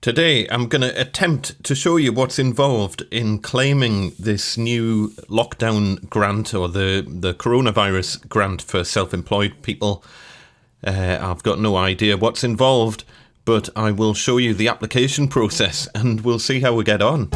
Today, I'm going to attempt to show you what's involved in claiming this new lockdown grant or the coronavirus grant for self-employed people. I've got no idea what's involved, but I will show you the application process and we'll see how we get on.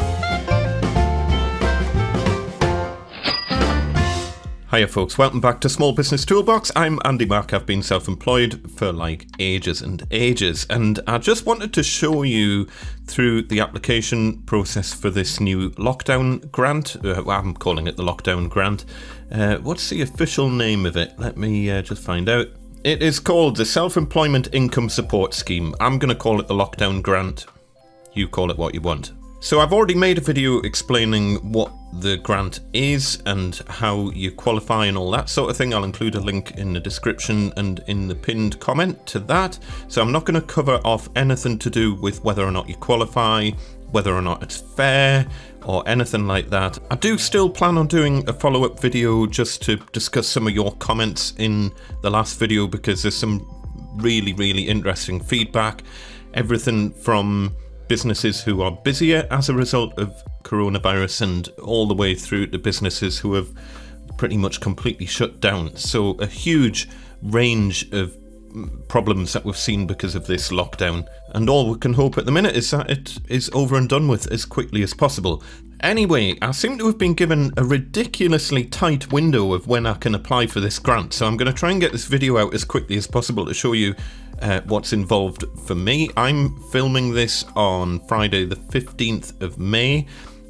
Hiya folks, welcome back to Small Business Toolbox. I'm Andy Mack. I've been self-employed for like ages and ages, and I just wanted to show you through the application process for this new lockdown grant. I'm calling it the lockdown grant. What's the official name of it? Let me just find out. It is called the Self-Employment Income Support Scheme. I'm going to call it the lockdown grant. You call it what you want. So I've already made a video explaining what the grant is and how you qualify and all that sort of thing. I'll include a link in the description and in the pinned comment to that. So I'm not going to cover off anything to do with whether or not you qualify, whether or not it's fair, or anything like that. I do still plan on doing a follow-up video just to discuss some of your comments in the last video, because there's some really interesting feedback. Everything from businesses who are busier as a result of coronavirus and all the way through to businesses who have pretty much completely shut down. So a huge range of problems that we've seen because of this lockdown. And all we can hope at the minute is that it is over and done with as quickly as possible. Anyway, I seem to have been given a ridiculously tight window of when I can apply for this grant. So I'm going to try and get this video out as quickly as possible to show you what's involved for me. I'm filming this on Friday the 15th of May,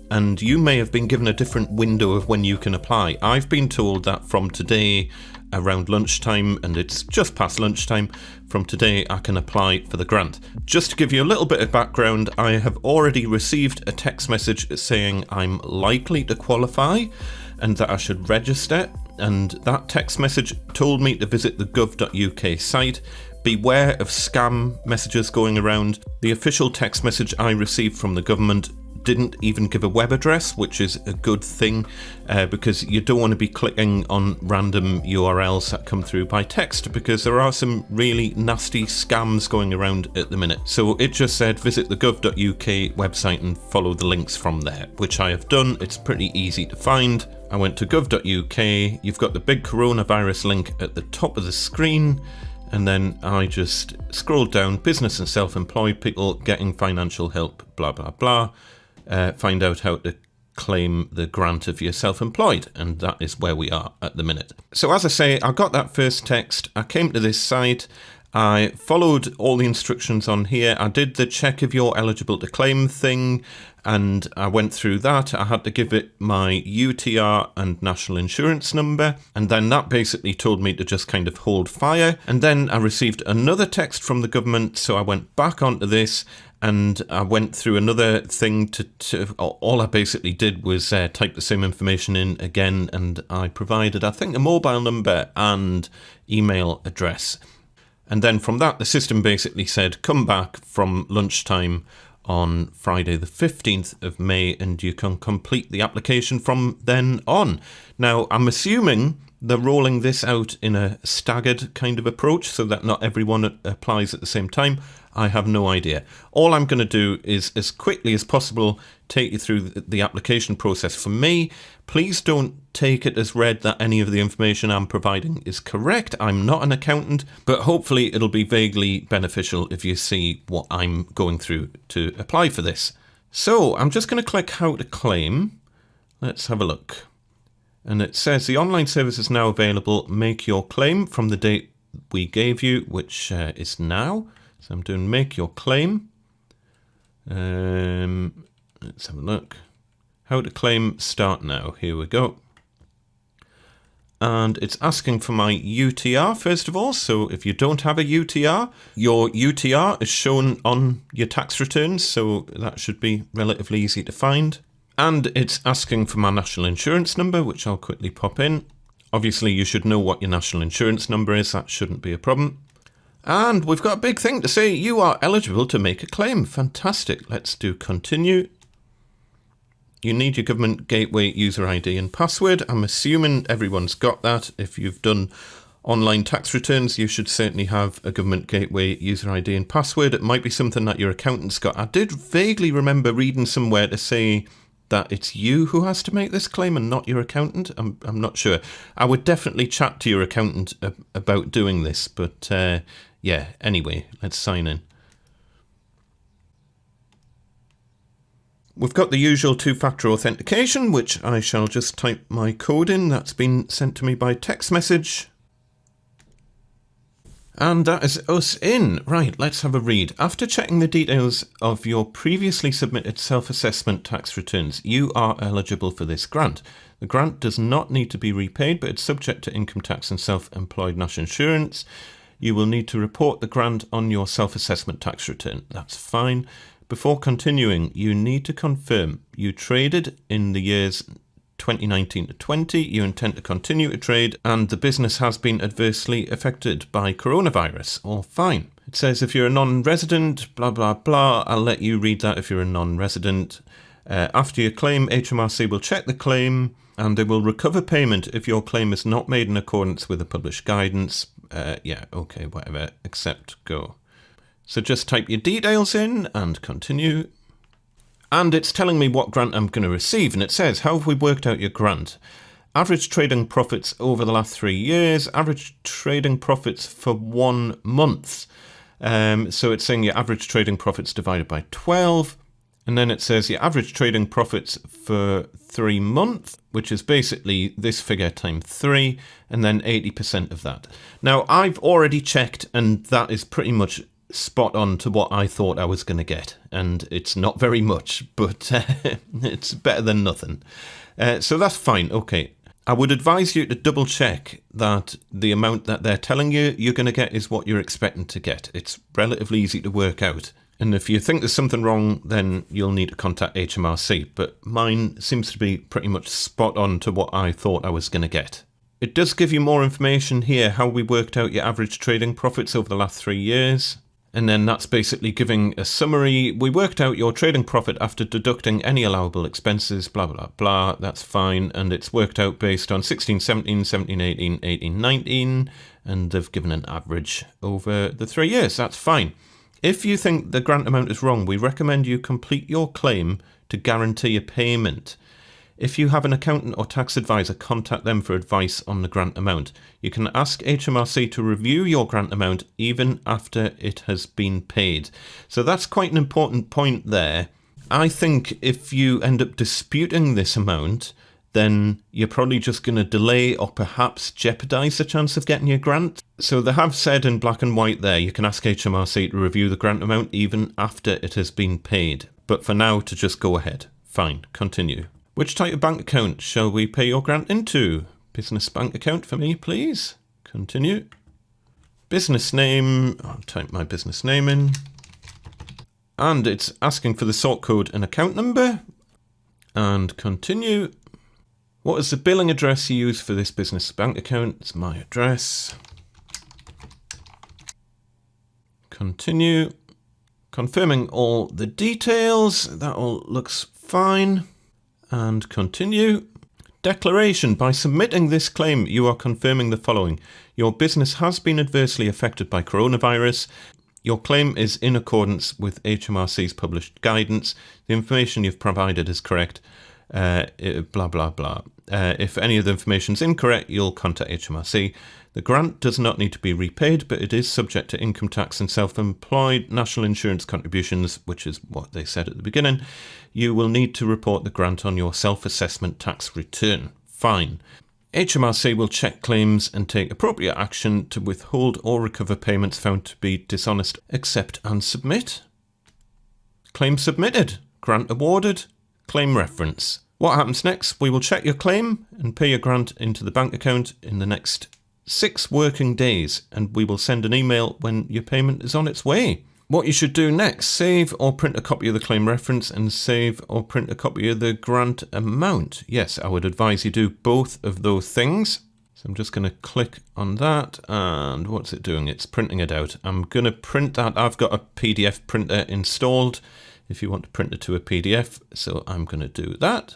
and you may have been given a different window of when you can apply. I've been told that from today around lunchtime, and it's just past lunchtime, from today I can apply for the grant. Just to give you a little bit of background, I have already received a text message saying I'm likely to qualify and that I should register, and that text message told me to visit the gov.uk site. Beware of scam messages going around. The official text message I received from the government didn't even give a web address, which is a good thing, because you don't want to be clicking on random URLs that come through by text, because there are some really nasty scams going around at the minute. So it just said visit the gov.uk website and follow the links from there, which I have done. It's pretty easy to find. I went to gov.uk. You've got the big coronavirus link at the top of the screen. And then I just scrolled down, business and self-employed people getting financial help, blah, blah, blah. Find out how to claim the grant if you're self-employed. And that is where we are at the minute. So as I say, I got that first text. I came to this site. I followed all the instructions on here. I did the check if you're eligible to claim thing, and I went through that. I had to give it my UTR and national insurance number, and then that basically told me to just kind of hold fire. And then I received another text from the government, so I went back onto this and I went through another thing all I basically did was type the same information in again, and I provided, I think, a mobile number and email address. And then from that, the system basically said, come back from lunchtime on Friday the 15th of May and you can complete the application from then on. Now, I'm assuming they're rolling this out in a staggered kind of approach so that not everyone applies at the same time. I have no idea. All I'm going to do is, as quickly as possible, take you through the application process. For me, please don't take it as read that any of the information I'm providing is correct. I'm not an accountant, but hopefully it'll be vaguely beneficial if you see what I'm going through to apply for this. So I'm just going to click how to claim. Let's have a look. And it says the online service is now available. Make your claim from the date we gave you, which is now. So I'm doing make your claim. Let's have a look. How to claim, start now. Here we go. And it's asking for my UTR first of all. So if you don't have a UTR, your UTR is shown on your tax returns. So that should be relatively easy to find. And it's asking for my national insurance number, which I'll quickly pop in. Obviously, you should know what your national insurance number is. That shouldn't be a problem. And we've got a big thing to say. You are eligible to make a claim. Fantastic. Let's do continue. You need your government gateway user ID and password. I'm assuming everyone's got that if you've done online tax returns, you should certainly have a government gateway user ID and password. It might be something that your accountant's got. I did vaguely remember reading somewhere to say that it's you who has to make this claim and not your accountant. I'm not sure. I would definitely chat to your accountant about doing this, but yeah, anyway, let's sign in. We've got the usual two-factor authentication, which I shall just type my code in. That's been sent to me by text message. And that is us in. Right, let's have a read. After checking the details of your previously submitted self-assessment tax returns, you are eligible for this grant. The grant does not need to be repaid, but it's subject to income tax and self-employed national insurance. You will need to report the grant on your self-assessment tax return. That's fine. Before continuing, you need to confirm you traded in the years 2019 to 20, you intend to continue to trade, and the business has been adversely affected by coronavirus. All fine. It says if you're a non-resident, blah, blah, blah. I'll let you read that if you're a non-resident. After your claim, HMRC will check the claim and they will recover payment if your claim is not made in accordance with the published guidance. Yeah, okay, whatever, accept, go. So just type your details in and continue. And it's telling me what grant I'm going to receive. And it says, how have we worked out your grant? Average trading profits over the last 3 years. Average trading profits for 1 month. So it's saying your average trading profits divided by 12. And then it says your average trading profits for 3 months, which is basically this figure times 3, and then 80% of that. Now, I've already checked, and that is pretty much spot on to what I thought I was going to get, and it's not very much, but it's better than nothing. So that's fine. Okay, I would advise you to double check that the amount that they're telling you you're going to get is what you're expecting to get. It's relatively easy to work out, and if you think there's something wrong, then you'll need to contact HMRC, but mine seems to be pretty much spot on to what I thought I was going to get. It does give you more information here, how we worked out your average trading profits over the last 3 years. And then that's basically giving a summary. We worked out your trading profit after deducting any allowable expenses, blah, blah, blah. That's fine. And it's worked out based on 16, 17, 17, 18, 18, 19. And they've given an average over the 3 years. That's fine. If you think the grant amount is wrong, we recommend you complete your claim to guarantee a payment. If you have an accountant or tax advisor, contact them for advice on the grant amount. You can ask HMRC to review your grant amount even after it has been paid. So that's quite an important point there. I think if you end up disputing this amount, then you're probably just going to delay or perhaps jeopardize the chance of getting your grant. So they have said in black and white there, you can ask HMRC to review the grant amount even after it has been paid. But for now, to just go ahead. Fine, continue. Which type of bank account shall we pay your grant into? Business bank account for me, please. Continue. Business name. I'll type my business name in. And it's asking for the sort code and account number. And continue. What is the billing address you use for this business bank account? It's my address. Continue. Confirming all the details. That all looks fine. And continue. Declaration. By submitting this claim, you are confirming the following. Your business has been adversely affected by coronavirus. Your claim is in accordance with HMRC's published guidance. The information you've provided is correct. Blah, blah, blah. If any of the information is incorrect, you'll contact HMRC. The grant does not need to be repaid, but it is subject to income tax and self-employed national insurance contributions, which is what they said at the beginning. You will need to report the grant on your self-assessment tax return. Fine. HMRC will check claims and take appropriate action to withhold or recover payments found to be dishonest. Accept and submit. Claim submitted. Grant awarded. Claim reference. What happens next? We will check your claim and pay your grant into the bank account in the next 6 working days, and we will send an email when your payment is on its way. What you should do next, save or print a copy of the claim reference and save or print a copy of the grant amount. Yes, I would advise you do both of those things. So I'm just going to click on that, and what's it doing? It's printing it out. I'm going to print that. I've got a PDF printer installed if you want to print it to a PDF, so I'm going to do that.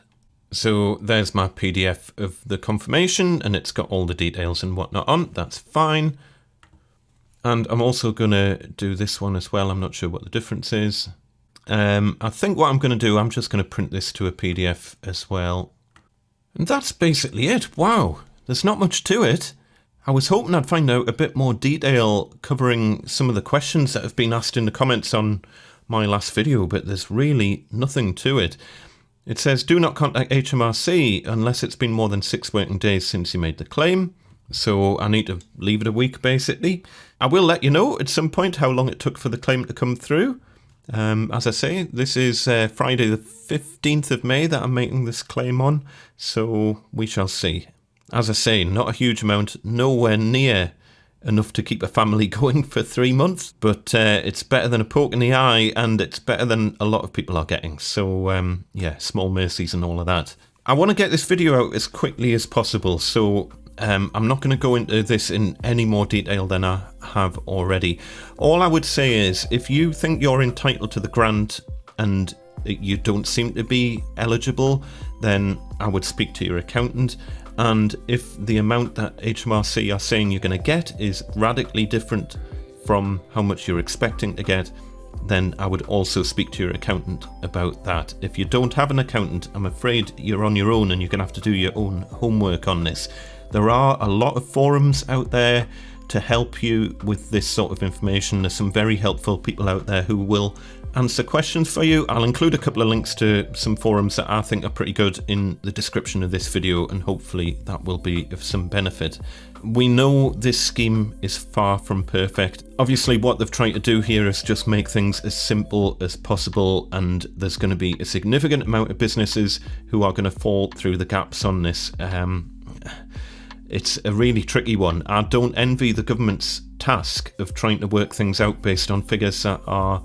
So there's my PDF of the confirmation, and it's got all the details and whatnot on. That's fine. And I'm also going to do this one as well. I'm not sure what the difference is. I think what I'm going to do, I'm just going to print this to a PDF as well. And that's basically it. Wow, there's not much to it. I was hoping I'd find out a bit more detail covering some of the questions that have been asked in the comments on my last video, but there's really nothing to it. It says, do not contact HMRC unless it's been more than 6 working days since you made the claim. So I need to leave it a week, basically. I will let you know at some point how long it took for the claim to come through. As I say, this is Friday the 15th of May that I'm making this claim on, so we shall see. As I say, not a huge amount, nowhere near enough to keep a family going for 3 months, but it's better than a poke in the eye, and it's better than a lot of people are getting. So yeah, small mercies and all of that. I want to get this video out as quickly as possible, so I'm not going to go into this in any more detail than I have already. All I would say is, if you think you're entitled to the grant and you don't seem to be eligible, then I would speak to your accountant. And if the amount that HMRC are saying you're going to get is radically different from how much you're expecting to get, then I would also speak to your accountant about that. If you don't have an accountant, I'm afraid you're on your own and you're going to have to do your own homework on this. There are a lot of forums out there to help you with this sort of information. There's some very helpful people out there who will answer questions for you. I'll include a couple of links to some forums that I think are pretty good in the description of this video, and hopefully that will be of some benefit. We know this scheme is far from perfect. Obviously what they've tried to do here is just make things as simple as possible, and there's going to be a significant amount of businesses who are going to fall through the gaps on this. It's a really tricky one. I don't envy the government's task of trying to work things out based on figures that are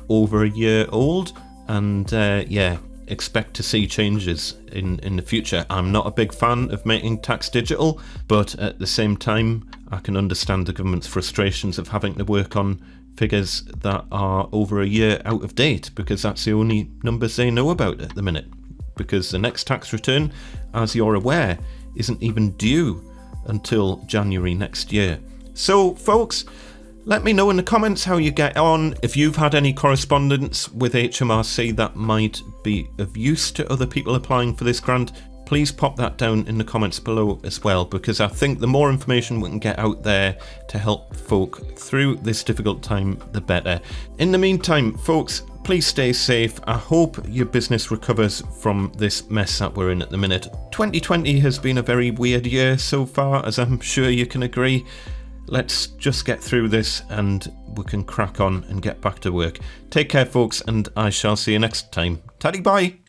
over a year old, and yeah, expect to see changes in the future. I'm not a big fan of making tax digital, but at the same time I can understand the government's frustrations of having to work on figures that are over a year out of date, because that's the only numbers they know about at the minute, because the next tax return, as you're aware, isn't even due until January next year. So folks, let me know in the comments how you get on. If you've had any correspondence with HMRC that might be of use to other people applying for this grant, please pop that down in the comments below as well, because I think the more information we can get out there to help folk through this difficult time, the better. In the meantime, folks, please stay safe. I hope your business recovers from this mess that we're in at the minute. 2020 has been a very weird year so far, as I'm sure you can agree. Let's just get through this and we can crack on and get back to work. Take care, folks, and I shall see you next time. Taddy bye!